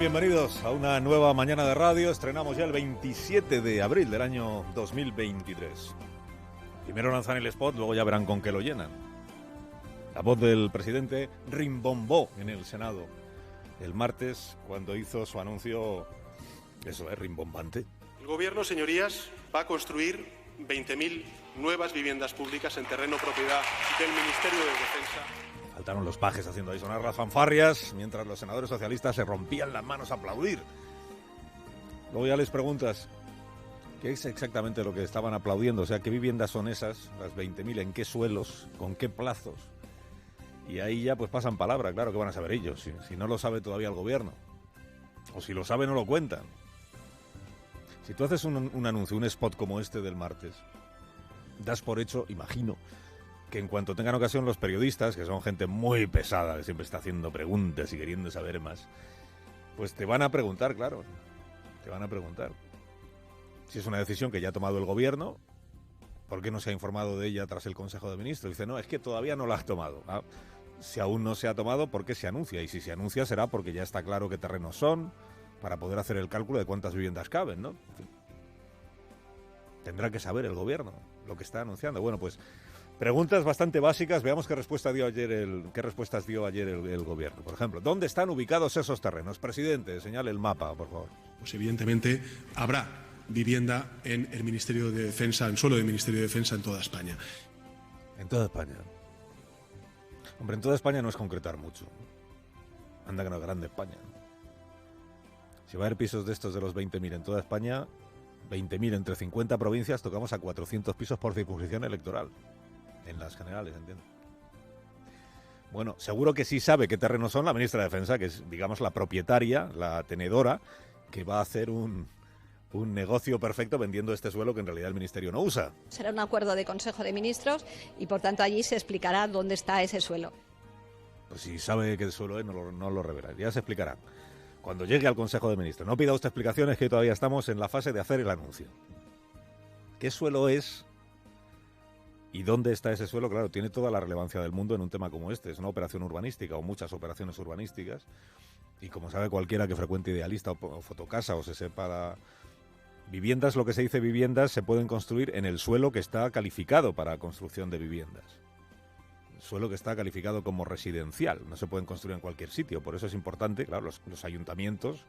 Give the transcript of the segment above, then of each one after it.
Bienvenidos a una nueva mañana de radio. Estrenamos ya el 27 de abril del año 2023. Primero lanzan el spot, luego ya verán con qué lo llenan. La voz del presidente rimbombó en el Senado el martes cuando hizo su anuncio, eso es, rimbombante. El Gobierno, señorías, va a construir 20.000 nuevas viviendas públicas en terreno propiedad del Ministerio de Defensa. Faltaron los pajes haciendo ahí sonar las fanfarrias, mientras los senadores socialistas se rompían las manos a aplaudir. Luego ya les preguntas, ¿qué es exactamente lo que estaban aplaudiendo? O sea, ¿qué viviendas son esas, las 20.000, en qué suelos, con qué plazos? Y ahí ya pues pasan palabra, claro que van a saber ellos, si no lo sabe todavía el gobierno. O si lo sabe no lo cuentan. Si tú haces un anuncio, un spot como este del martes, das por hecho, imagino, que en cuanto tengan ocasión los periodistas, que son gente muy pesada, que siempre está haciendo preguntas y queriendo saber más, pues te van a preguntar, claro, te van a preguntar. Si es una decisión que ya ha tomado el gobierno, ¿por qué no se ha informado de ella tras el Consejo de Ministros? Dice, no, es que todavía no la has tomado. Ah, si aún no se ha tomado, ¿por qué se anuncia? Y si se anuncia será porque ya está claro qué terrenos son, para poder hacer el cálculo de cuántas viviendas caben, ¿no? En fin. Tendrá que saber el gobierno lo que está anunciando. Bueno, pues preguntas bastante básicas. Veamos qué respuestas dio ayer el gobierno. Por ejemplo, ¿dónde están ubicados esos terrenos? Presidente, señale el mapa, por favor. Pues evidentemente habrá vivienda en el Ministerio de Defensa, en suelo del Ministerio de Defensa en toda España. En toda España. Hombre, en toda España no es concretar mucho. Anda que no es grande España. Si va a haber pisos de estos de los 20.000 en toda España, 20.000 entre 50 provincias, tocamos a 400 pisos por circunscripción electoral. En las generales, entiendo. Bueno, seguro que sí sabe qué terrenos son la ministra de Defensa, que es, digamos, la propietaria, la tenedora, que va a hacer un negocio perfecto vendiendo este suelo que en realidad el Ministerio no usa. Será un acuerdo de Consejo de Ministros y, por tanto, allí se explicará dónde está ese suelo. Pues si sabe qué suelo es, no lo revelará. Ya se explicará cuando llegue al Consejo de Ministros. No pida usted explicaciones, que todavía estamos en la fase de hacer el anuncio. ¿Qué suelo es? ¿Y dónde está ese suelo? Claro, tiene toda la relevancia del mundo en un tema como este. Es una operación urbanística o muchas operaciones urbanísticas. Y como sabe cualquiera que frecuente Idealista o Fotocasa o se sepa, viviendas, lo que se dice viviendas, se pueden construir en el suelo que está calificado para construcción de viviendas. El suelo que está calificado como residencial. No se pueden construir en cualquier sitio. Por eso es importante, claro, los ayuntamientos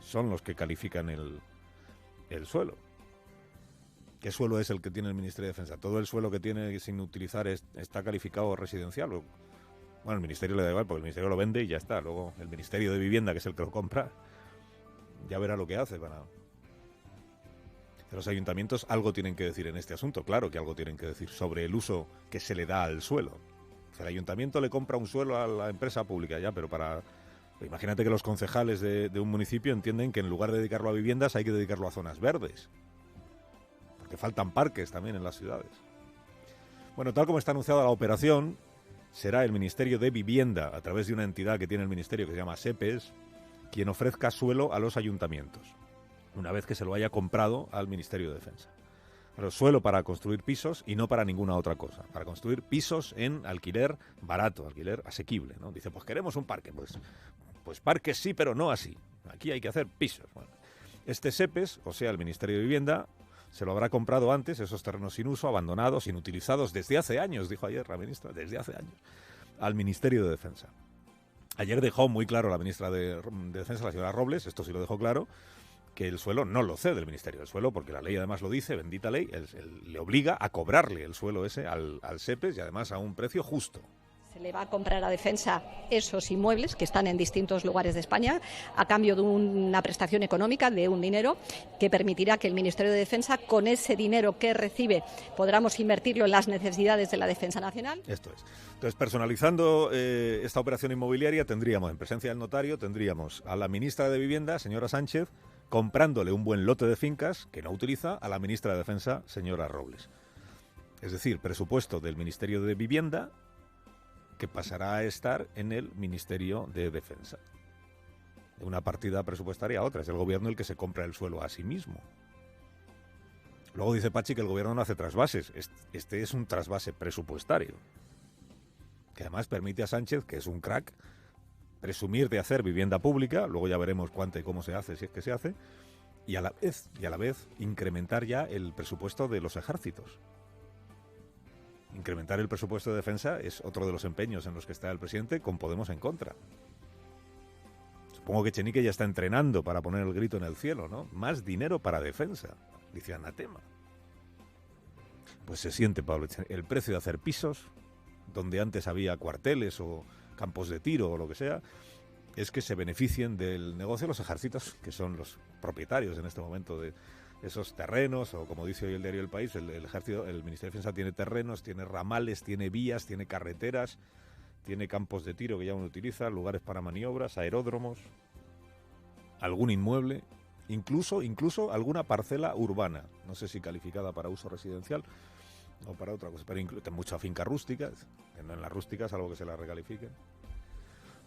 son los que califican el suelo. ¿Qué suelo es el que tiene el Ministerio de Defensa? ¿Todo el suelo que tiene sin utilizar está calificado residencial? Bueno, el Ministerio le da igual, porque el Ministerio lo vende y ya está. Luego el Ministerio de Vivienda, que es el que lo compra, ya verá lo que hace para... Los ayuntamientos algo tienen que decir en este asunto. Claro que algo tienen que decir sobre el uso que se le da al suelo. O sea, el ayuntamiento le compra un suelo a la empresa pública ya, pero para... Imagínate que los concejales de un municipio entienden que en lugar de dedicarlo a viviendas hay que dedicarlo a zonas verdes. Que faltan parques también en las ciudades. Bueno, tal como está anunciada la operación, será el Ministerio de Vivienda, a través de una entidad que tiene el Ministerio que se llama SEPES, quien ofrezca suelo a los ayuntamientos, una vez que se lo haya comprado al Ministerio de Defensa. Pero suelo para construir pisos y no para ninguna otra cosa. Para construir pisos en alquiler barato, alquiler asequible, ¿no? Dice, pues queremos un parque. Pues parques sí, pero no así. Aquí hay que hacer pisos. Bueno, este SEPES, o sea, el Ministerio de Vivienda, se lo habrá comprado antes, esos terrenos sin uso, abandonados, inutilizados, desde hace años, dijo ayer la ministra, desde hace años, al Ministerio de Defensa. Ayer dejó muy claro la ministra de Defensa, la señora Robles, esto sí lo dejó claro, que el suelo no lo cede el Ministerio del Suelo, porque la ley además lo dice, bendita ley, le obliga a cobrarle el suelo ese al SEPES y además a un precio justo. Se le va a comprar a Defensa esos inmuebles que están en distintos lugares de España a cambio de una prestación económica, de un dinero que permitirá que el Ministerio de Defensa, con ese dinero que recibe, podamos invertirlo en las necesidades de la defensa nacional. Esto es. Entonces, personalizando esta operación inmobiliaria, tendríamos, en presencia del notario, tendríamos a la ministra de Vivienda, señora Sánchez, comprándole un buen lote de fincas que no utiliza a la ministra de Defensa, señora Robles. Es decir, presupuesto del Ministerio de Vivienda que pasará a estar en el Ministerio de Defensa. De una partida presupuestaria a otra. Es el gobierno el que se compra el suelo a sí mismo. Luego dice Pachi que el gobierno no hace trasvases. Este es un trasvase presupuestario, que además permite a Sánchez, que es un crack, presumir de hacer vivienda pública, luego ya veremos cuánto y cómo se hace, si es que se hace, y a la vez incrementar ya el presupuesto de los ejércitos. Incrementar el presupuesto de defensa es otro de los empeños en los que está el presidente, con Podemos en contra. Supongo que Echenique ya está entrenando para poner el grito en el cielo, ¿no? Más dinero para defensa, dice anatema. Pues se siente, Pablo Echenique, el precio de hacer pisos, donde antes había cuarteles o campos de tiro o lo que sea, es que se beneficien del negocio los ejércitos, que son los propietarios en este momento de esos terrenos, o como dice hoy el diario El País, el ejército, el Ministerio de Defensa tiene terrenos, tiene ramales, tiene vías, tiene carreteras, tiene campos de tiro que ya uno utiliza, lugares para maniobras, aeródromos, algún inmueble, incluso alguna parcela urbana, no sé si calificada para uso residencial o para otra cosa, pero mucha finca rústica, no en las rústicas, algo que se la recalifiquen.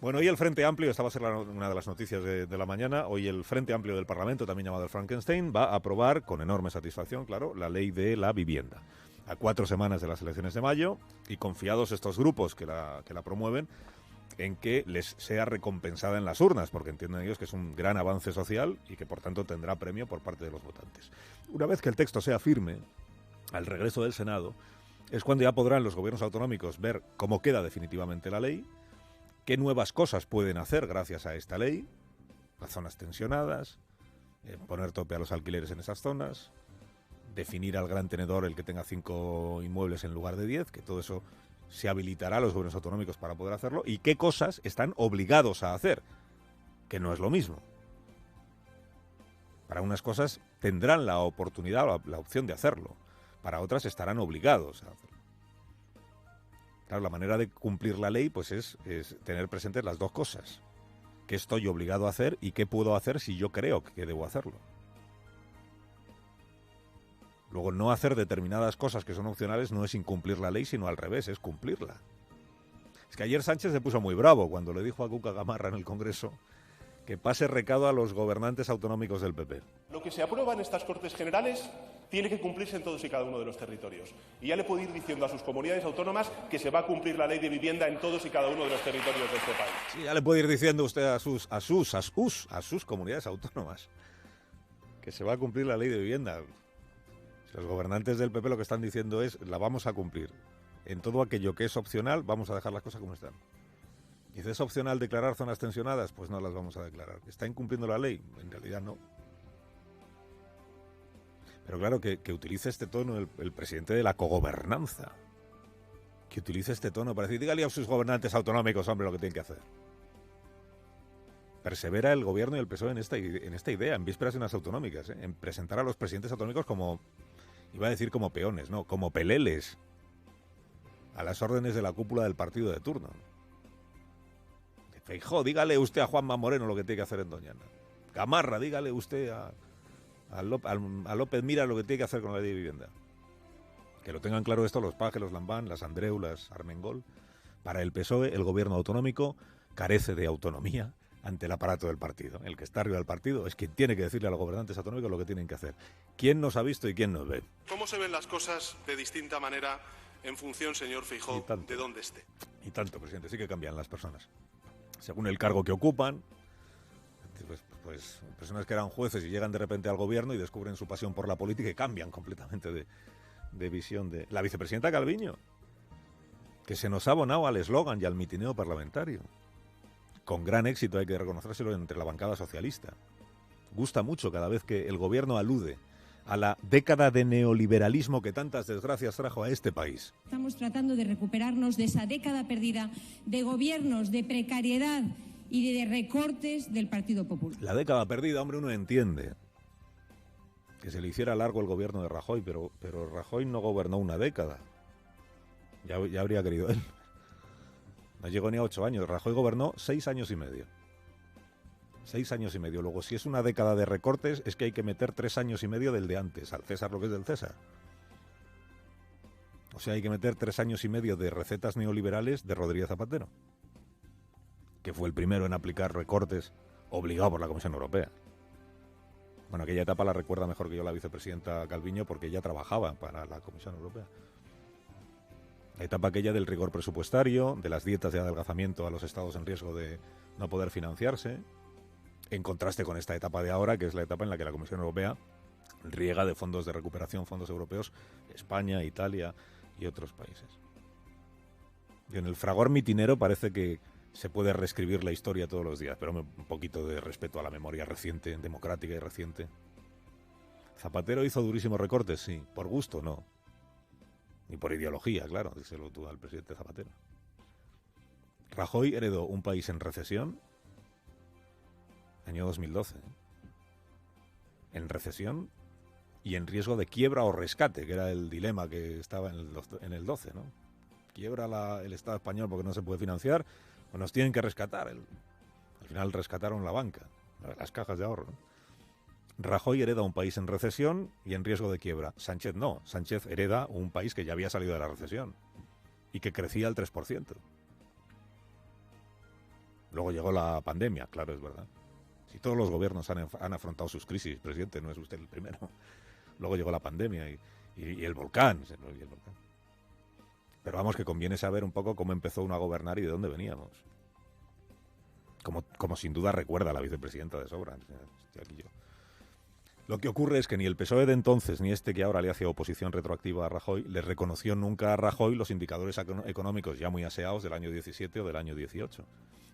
Bueno, hoy el Frente Amplio, esta va a ser una de las noticias de la mañana, hoy el Frente Amplio del Parlamento, también llamado el Frankenstein, va a aprobar, con enorme satisfacción, claro, la ley de la vivienda. A 4 semanas de las elecciones de mayo, y confiados estos grupos que la promueven, en que les sea recompensada en las urnas, porque entienden ellos que es un gran avance social y que por tanto tendrá premio por parte de los votantes. Una vez que el texto sea firme, al regreso del Senado, es cuando ya podrán los gobiernos autonómicos ver cómo queda definitivamente la ley, qué nuevas cosas pueden hacer gracias a esta ley, las zonas tensionadas, poner tope a los alquileres en esas zonas, definir al gran tenedor el que tenga 5 inmuebles en lugar de 10, que todo eso se habilitará a los gobiernos autonómicos para poder hacerlo, y qué cosas están obligados a hacer, que no es lo mismo. Para unas cosas tendrán la oportunidad o la opción de hacerlo, para otras estarán obligados a hacerlo. Claro, la manera de cumplir la ley pues es tener presentes las dos cosas. ¿Qué estoy obligado a hacer y qué puedo hacer si yo creo que debo hacerlo? Luego, no hacer determinadas cosas que son opcionales no es incumplir la ley, sino al revés, es cumplirla. Es que ayer Sánchez se puso muy bravo cuando le dijo a Cuca Gamarra en el Congreso que pase recado a los gobernantes autonómicos del PP. Lo que se aprueba en estas Cortes Generales tiene que cumplirse en todos y cada uno de los territorios. Y ya le puede ir diciendo a sus comunidades autónomas que se va a cumplir la ley de vivienda en todos y cada uno de los territorios de este país. Sí, ya le puede ir diciendo usted a sus comunidades autónomas que se va a cumplir la ley de vivienda. Los gobernantes del PP lo que están diciendo es, la vamos a cumplir. En todo aquello que es opcional, vamos a dejar las cosas como están. Y si es opcional declarar zonas tensionadas, pues no las vamos a declarar. ¿Está incumpliendo la ley? En realidad no. Pero claro, que utilice este tono el presidente de la cogobernanza. Que utilice este tono para decir, dígale a sus gobernantes autonómicos, hombre, lo que tienen que hacer. Persevera el gobierno y el PSOE en esta idea, en vísperas de unas autonómicas, en presentar a los presidentes autonómicos como, iba a decir como peones, no, como peleles, a las órdenes de la cúpula del partido de turno. Feijóo, dígale usted a Juanma Moreno lo que tiene que hacer en Doñana. Gamarra, dígale usted a López Mira lo que tiene que hacer con la ley de vivienda. Que lo tengan claro esto los Paje, los Lambán, las Andreu, las Armengol. Para el PSOE, el gobierno autonómico carece de autonomía ante el aparato del partido. El que está arriba del partido es quien tiene que decirle a los gobernantes autonómicos lo que tienen que hacer. ¿Quién nos ha visto y quién nos ve? ¿Cómo se ven las cosas de distinta manera en función, señor Feijóo, de dónde esté? Y tanto, presidente, sí que cambian las personas. Según el cargo que ocupan, pues personas que eran jueces y llegan de repente al gobierno y descubren su pasión por la política y cambian completamente de visión. De la vicepresidenta Calviño, que se nos ha abonado al eslogan y al mitineo parlamentario. Con gran éxito, hay que reconocérselo, entre la bancada socialista. Gusta mucho cada vez que el gobierno alude a la década de neoliberalismo que tantas desgracias trajo a este país. Estamos tratando de recuperarnos de esa década perdida de gobiernos, de precariedad y de recortes del Partido Popular. La década perdida, hombre, uno entiende que se le hiciera largo el gobierno de Rajoy, pero Rajoy no gobernó una década. Ya habría querido él. No llegó ni a 8 años. Rajoy gobernó 6 años y medio. 6 años y medio. Luego, si es una década de recortes, es que hay que meter 3 años y medio del de antes. Al César lo que es del César. O sea, hay que meter 3 años y medio de recetas neoliberales de Rodríguez Zapatero, que fue el primero en aplicar recortes obligado por la Comisión Europea. Bueno, aquella etapa la recuerda mejor que yo la vicepresidenta Calviño, porque ella trabajaba para la Comisión Europea. La etapa aquella del rigor presupuestario, de las dietas de adelgazamiento a los estados en riesgo de no poder financiarse, en contraste con esta etapa de ahora, que es la etapa en la que la Comisión Europea riega de fondos de recuperación, fondos europeos, España, Italia y otros países. Y en el fragor mitinero parece que se puede reescribir la historia todos los días, pero un poquito de respeto a la memoria reciente, democrática y reciente. Zapatero hizo durísimos recortes, sí. Por gusto, no. Ni por ideología, claro, díselo tú al presidente Zapatero. Rajoy heredó un país en recesión, año 2012. En recesión y en riesgo de quiebra o rescate, que era el dilema que estaba en el 12, ¿no? Quiebra el Estado español porque no se puede financiar, o nos tienen que rescatar. Al final rescataron la banca, las cajas de ahorro, ¿no? Rajoy hereda un país en recesión y en riesgo de quiebra. Sánchez no. Sánchez hereda un país que ya había salido de la recesión y que crecía al 3%. Luego llegó la pandemia, claro, es verdad. Si todos los gobiernos han afrontado sus crisis, presidente, no es usted el primero. Luego llegó la pandemia y el volcán. Pero vamos, que conviene saber un poco cómo empezó uno a gobernar y de dónde veníamos. Como sin duda recuerda la vicepresidenta de sobra. Estoy aquí yo. Lo que ocurre es que ni el PSOE de entonces, ni este que ahora le hace oposición retroactiva a Rajoy, le reconoció nunca a Rajoy los indicadores económicos ya muy aseados del año 17 o del año 18.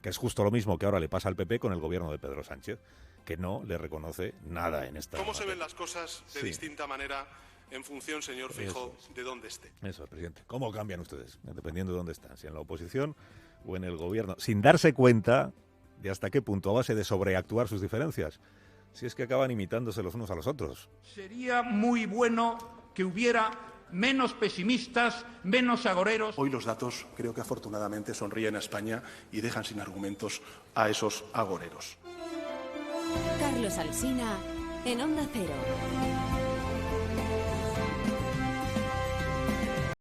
Que es justo lo mismo que ahora le pasa al PP con el gobierno de Pedro Sánchez, que no le reconoce nada en esta... ¿Cómo se ven las cosas de distinta manera en función, señor Feijóo, de dónde esté? Eso, presidente. ¿Cómo cambian ustedes? Dependiendo de dónde están, si en la oposición o en el gobierno, sin darse cuenta de hasta qué punto, a base de sobreactuar sus diferencias, si es que acaban imitándose los unos a los otros. Sería muy bueno que hubiera menos pesimistas, menos agoreros. Hoy los datos, creo que afortunadamente, sonríen a España y dejan sin argumentos a esos agoreros. Carlos Alsina, en Onda Cero.